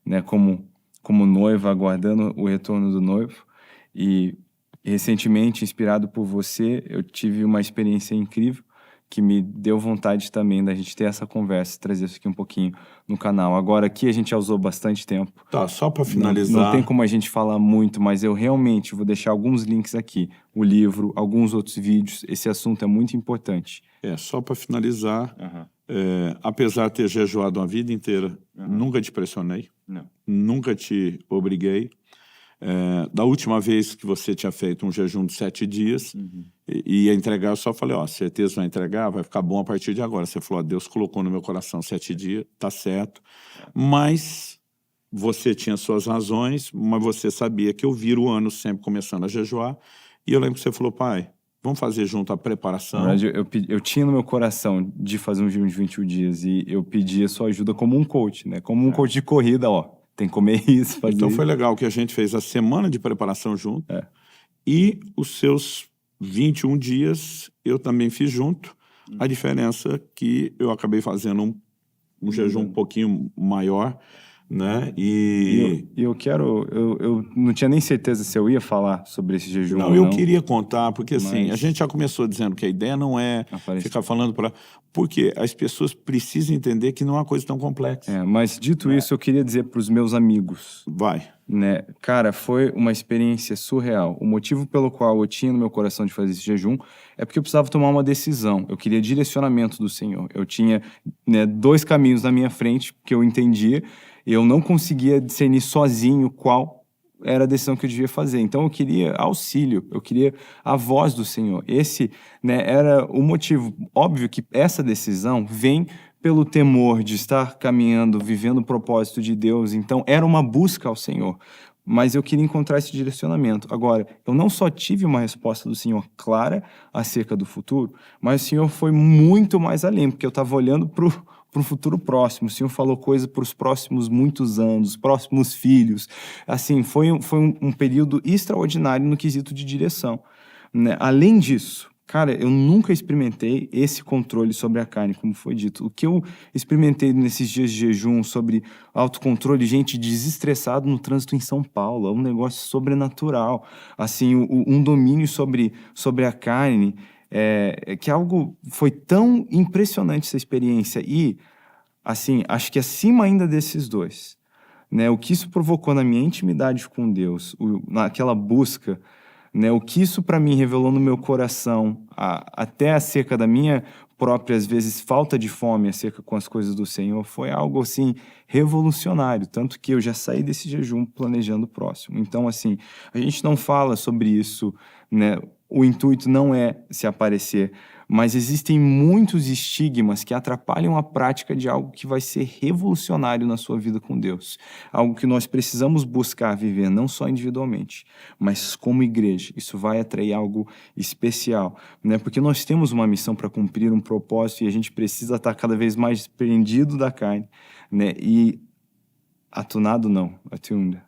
né? Como noiva, aguardando o retorno do noivo. E recentemente, inspirado por você, eu tive uma experiência incrível que me deu vontade também da gente ter essa conversa, trazer isso aqui um pouquinho no canal. Agora, aqui a gente já usou bastante tempo. Tá, só para finalizar... Não tem como a gente falar muito, mas eu realmente vou deixar alguns links aqui. O livro, alguns outros vídeos. Esse assunto é muito importante. Só para finalizar, apesar de ter jejuado uma vida inteira, nunca te pressionei, nunca te obriguei. Da última vez que você tinha feito um jejum de 7 dias e ia entregar, eu só falei, certeza vai entregar, vai ficar bom a partir de agora. Você falou, Deus colocou no meu coração 7 dias, tá certo. Mas você tinha suas razões, mas você sabia que eu viro o ano sempre começando a jejuar. E eu lembro que você falou, pai, vamos fazer junto a preparação. Na verdade, eu tinha no meu coração de fazer um jejum de 21 dias e eu pedi a sua ajuda como um coach, né? Como um coach de corrida, tem que comer isso, fazer Então isso. foi legal que a gente fez a semana de preparação junto e os seus 21 dias eu também fiz junto. A diferença é que eu acabei fazendo um jejum um pouquinho maior, né? E eu não tinha nem certeza se eu ia falar sobre esse jejum Não, ou eu não. queria contar, porque assim, Mas- a gente já começou dizendo que a ideia não é Aparece. ficar falando para... Porque as pessoas precisam entender que não é uma coisa tão complexa. Mas dito isso, eu queria dizer para os meus amigos, Vai. né? Cara, foi uma experiência surreal. O motivo pelo qual eu tinha no meu coração de fazer esse jejum é porque eu precisava tomar uma decisão. Eu queria direcionamento do Senhor. Eu tinha, né, 2 caminhos na minha frente que eu entendia e eu não conseguia discernir sozinho qual era a decisão que eu devia fazer. Então eu queria auxílio, eu queria a voz do Senhor. Esse, né, era o motivo. Óbvio que essa decisão vem pelo temor de estar caminhando, vivendo o propósito de Deus. Então, era uma busca ao Senhor. Mas eu queria encontrar esse direcionamento. Agora, eu não só tive uma resposta do Senhor clara acerca do futuro, mas o Senhor foi muito mais além, porque eu estava olhando para o futuro próximo. O Senhor falou coisa para os próximos muitos anos, os próximos filhos. Assim, foi um período extraordinário no quesito de direção, né? Além disso, cara, eu nunca experimentei esse controle sobre a carne, como foi dito. O que eu experimentei nesses dias de jejum sobre autocontrole, gente, desestressado no trânsito em São Paulo, é um negócio sobrenatural. Assim, um domínio sobre a carne, que algo foi tão impressionante essa experiência. E, assim, acho que acima ainda desses dois, né, o que isso provocou na minha intimidade com Deus, naquela busca, né, o que isso para mim revelou no meu coração, até acerca da minha própria, às vezes, falta de fome acerca com as coisas do Senhor, foi algo, assim, revolucionário. Tanto que eu já saí desse jejum planejando o próximo. Então, assim, a gente não fala sobre isso, né? O intuito não é se aparecer, mas existem muitos estigmas que atrapalham a prática de algo que vai ser revolucionário na sua vida com Deus. Algo que nós precisamos buscar viver, não só individualmente, mas como igreja. Isso vai atrair algo especial, né? Porque nós temos uma missão para cumprir, um propósito, e a gente precisa estar cada vez mais desprendido da carne, né? E atunado não, attuned.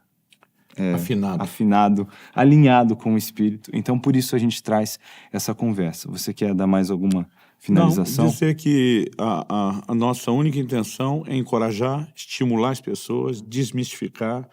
Afinado, alinhado com o Espírito. Então, por isso a gente traz essa conversa. Você quer dar mais alguma finalização? Não, dizer que a nossa única intenção é encorajar, estimular as pessoas, desmistificar,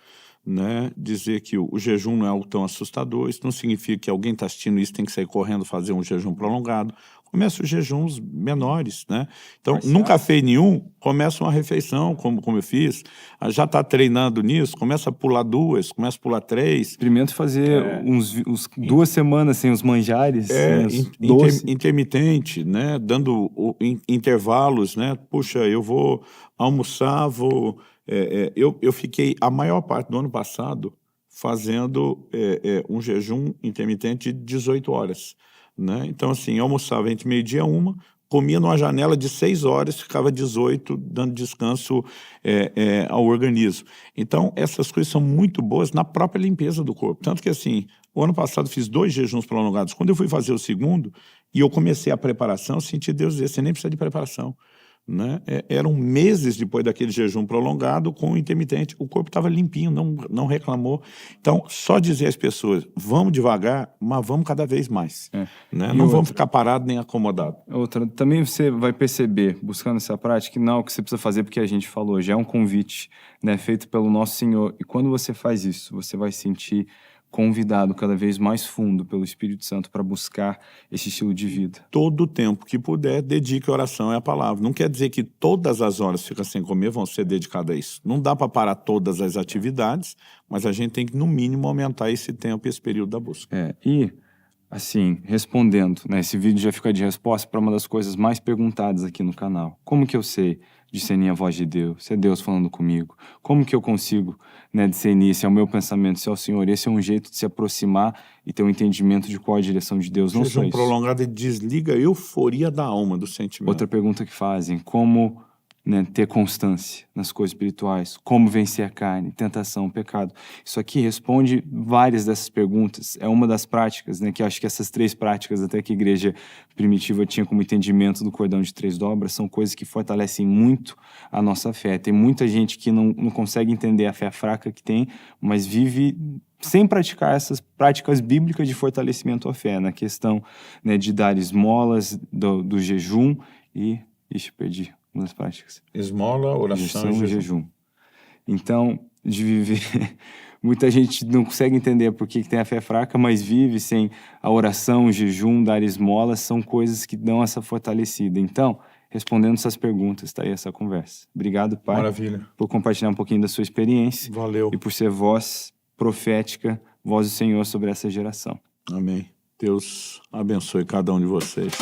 né? Dizer que o jejum não é algo tão assustador. Isso não significa que alguém está assistindo isso tem que sair correndo fazer um jejum prolongado. Começa os jejuns menores, né? Então, num café nenhum, começa uma refeição, como eu fiz. Já está treinando nisso, começa a pular 2, começa a pular 3. Experimento fazer uns 2 semanas sem os manjares, intermitente, né? Dando intervalos, né? Puxa, eu vou almoçar, eu fiquei a maior parte do ano passado fazendo um jejum intermitente de 18 horas. Né? Então, assim, eu almoçava entre meio-dia e 1, comia numa janela de 6 horas, ficava 18, dando descanso ao organismo. Então, essas coisas são muito boas na própria limpeza do corpo. Tanto que, assim, o ano passado fiz 2 jejuns prolongados. Quando eu fui fazer o segundo, e eu comecei a preparação, eu senti Deus dizer, você nem precisa de preparação. Né? Eram meses depois daquele jejum prolongado com o intermitente, o corpo estava limpinho, não reclamou. Então, só dizer às pessoas, vamos devagar, mas vamos cada vez mais. Né? Não vamos ficar parados nem acomodados. Também você vai perceber, buscando essa prática, que não é o que você precisa fazer porque a gente falou, já é um convite, né, feito pelo nosso Senhor. E quando você faz isso, você vai sentir convidado cada vez mais fundo pelo Espírito Santo para buscar esse estilo de vida. Todo o tempo que puder, dedique a oração e a palavra. Não quer dizer que todas as horas que fica sem comer vão ser dedicadas a isso. Não dá para parar todas as atividades, mas a gente tem que, no mínimo, aumentar esse tempo e esse período da busca. E, assim, respondendo, né, esse vídeo já fica de resposta para uma das coisas mais perguntadas aqui no canal. Como que eu sei discernir a voz de Deus, se é Deus falando comigo? Como que eu consigo, né, discernir se é o meu pensamento, se é o Senhor? Esse é um jeito de se aproximar e ter um entendimento de qual é a direção de Deus. Não só isso. Prolongado e desliga a euforia da alma, do sentimento. Outra pergunta que fazem, como, né, ter constância nas coisas espirituais, como vencer a carne, tentação, pecado. Isso aqui responde várias dessas perguntas. É uma das práticas, né, que eu acho que essas 3 práticas até que a igreja primitiva tinha como entendimento do cordão de 3 dobras, são coisas que fortalecem muito a nossa fé. Tem muita gente que não consegue entender a fé fraca que tem, mas vive sem praticar essas práticas bíblicas de fortalecimento à fé, na questão, né, de dar esmolas, do jejum e... perdi uma das práticas. Esmola, oração e jejum. Então, de viver... Muita gente não consegue entender por que tem a fé fraca, mas vive sem a oração, o jejum, dar esmolas, são coisas que dão essa fortalecida. Então, respondendo essas perguntas, tá aí essa conversa. Obrigado, Pai, Maravilha. por compartilhar um pouquinho da sua experiência. Valeu. E por ser voz profética, voz do Senhor sobre essa geração. Amém. Deus abençoe cada um de vocês.